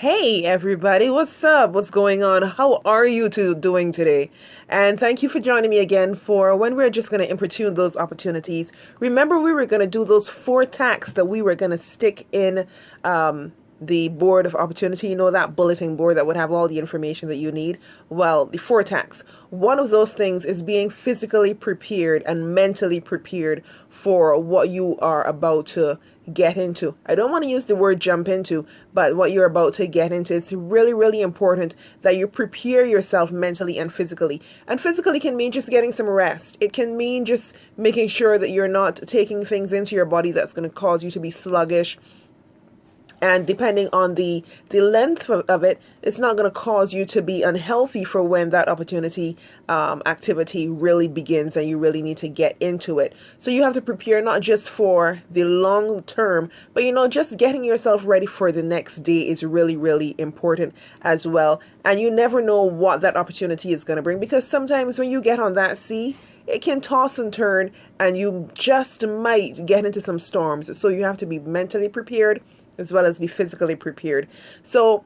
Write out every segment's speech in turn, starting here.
Hey everybody, what's up? What's going on? How are you doing today? And thank you for joining me again for when we're just going to importune those opportunities. Remember, we were going to do those 4 tacks that we were going to stick in the board of opportunity. You know, that bulletin board that would have all the information that you need. Well, the 4 tacks. One of those things is being physically prepared and mentally prepared for what you are about to get into. I don't want to use the word jump into, but what you're about to get into. It's really, really important that you prepare yourself mentally and physically. And physically can mean just getting some rest. It can mean just making sure that you're not taking things into your body that's going to cause you to be sluggish. And depending on the length of it, it's not going to cause you to be unhealthy for when that opportunity activity really begins and you really need to get into it. So you have to prepare not just for the long term, but just getting yourself ready for the next day is really, really important as well. And you never know what that opportunity is going to bring, because sometimes when you get on that sea, it can toss and turn and you just might get into some storms. So you have to be mentally prepared as well as be physically prepared. So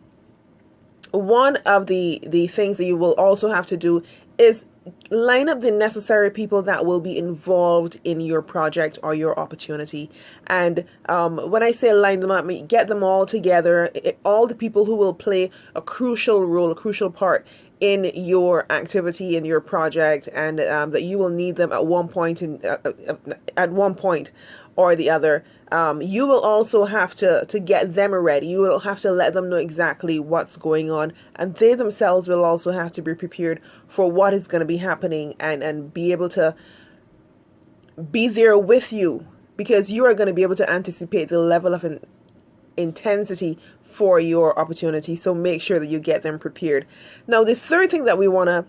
one of the things that you will also have to do is line up the necessary people that will be involved in your project or your opportunity. And when I say line them up, I mean get them all together, all the people who will play a crucial role, a crucial part in your activity, in your project, and that you will need them at one point or the other. You will also have to get them ready. You will have to let them know exactly what's going on, and they themselves will also have to be prepared for what is going to be happening and be able to be there with you, because you are going to be able to anticipate the level of intensity for your opportunity. So make sure that you get them prepared. Now, the third thing that we want to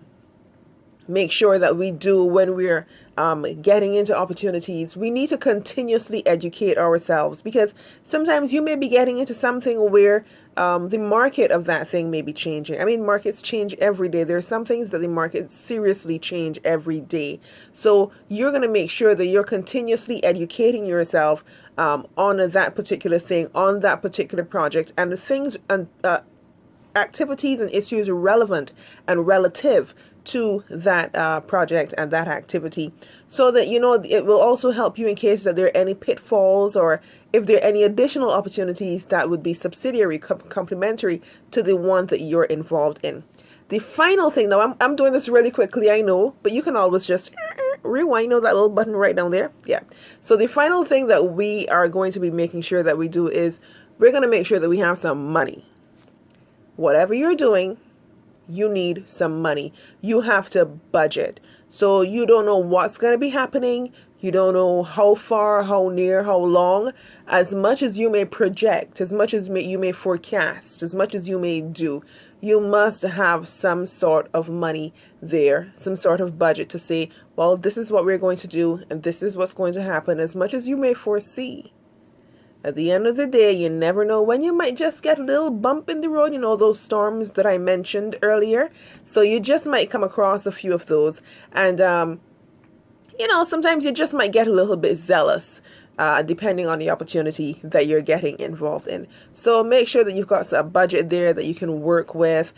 make sure that we do when we're getting into opportunities, we need to continuously educate ourselves, because sometimes you may be getting into something where the market of that thing may be changing. I mean, markets change every day. There are some things that the market seriously change every day. So you're going to make sure that you're continuously educating yourself on that particular thing, on that particular project, and the things and activities and issues relevant and relative to that project and that activity, so that it will also help you in case that there are any pitfalls, or if there are any additional opportunities that would be subsidiary, complementary to the one that you're involved in. The final thing, now I'm doing this really quickly, I know, but you can always just rewind, that little button right down there. Yeah. So the final thing that we are going to be making sure that we do is we're going to make sure that we have some money. Whatever you're doing, you need some money. You have to budget. So you don't know what's going to be happening. You don't know how far, how near, how long. As much as you may project, as much as you may forecast, as much as you may do, you must have some sort of money there, some sort of budget to say, well, this is what we're going to do, and this is what's going to happen, as much as you may foresee. At the end of the day, you never know when you might just get a little bump in the road, those storms that I mentioned earlier. So you just might come across a few of those. And, sometimes you just might get a little bit zealous, depending on the opportunity that you're getting involved in. So make sure that you've got a budget there that you can work with,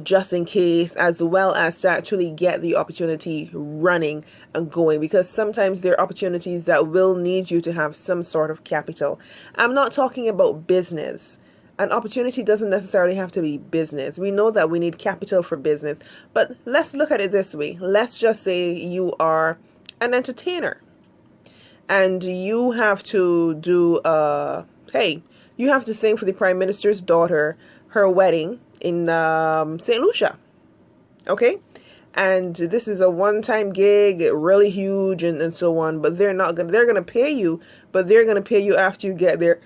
just in case, as well as to actually get the opportunity running and going, because sometimes there are opportunities that will need you to have some sort of capital. I'm not talking about business. An opportunity doesn't necessarily have to be business. We know that we need capital for business, but let's look at it this way. Let's just say you are an entertainer, and you have to do you have to sing for the Prime Minister's daughter, her wedding in St. Lucia. Okay? And this is a one-time gig, really huge and so on, but they're going to pay you, but they're going to pay you after you get there.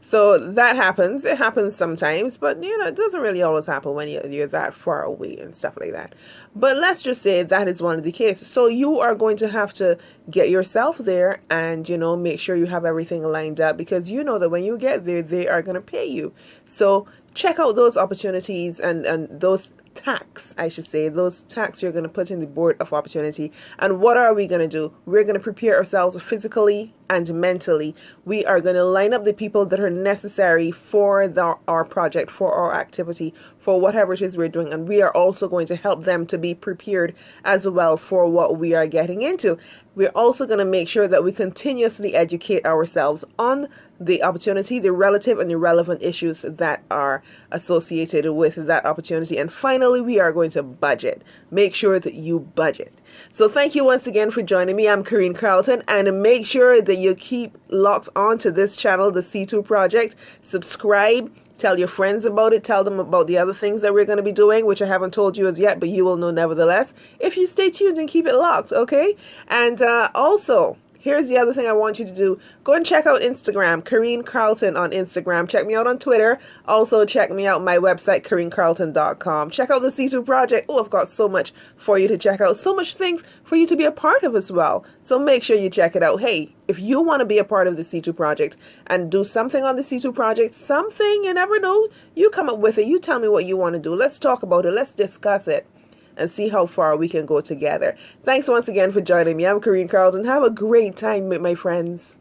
So that happens. It happens sometimes, but it doesn't really always happen when you're that far away and stuff like that. But let's just say that is one of the cases. So you are going to have to get yourself there and make sure you have everything lined up, because that when you get there, they are going to pay you. So check out those opportunities and those Tacks, I should say, those Tacks you're going to put in the board of opportunity. And what are we going to do? We're going to prepare ourselves physically and mentally. We are going to line up the people that are necessary for our project, for our activity, for whatever it is we're doing. And we are also going to help them to be prepared as well for what we are getting into. We're also going to make sure that we continuously educate ourselves on the opportunity, the relative and irrelevant issues that are associated with that opportunity. And finally, we are going to budget. Make sure that you budget. So thank you once again for joining me. I'm Kareen Carlton, and make sure that you keep locked on to this channel, the C2 Project. Subscribe. Tell your friends about it. Tell them about the other things that we're going to be doing, which I haven't told you as yet, but you will know nevertheless if you stay tuned and keep it locked, okay? And also, here's the other thing I want you to do. Go and check out Instagram, Kareen Carlton on Instagram. Check me out on Twitter. Also, check me out on my website, KareenCarlton.com. Check out the C2 Project. Oh, I've got so much for you to check out. So much things for you to be a part of as well. So make sure you check it out. Hey, if you want to be a part of the C2 Project and do something on the C2 Project, something, you never know, you come up with it. You tell me what you want to do. Let's talk about it. Let's discuss it and see how far we can go together. Thanks once again for joining me. I'm Kareen Carlton. Have a great time with my friends.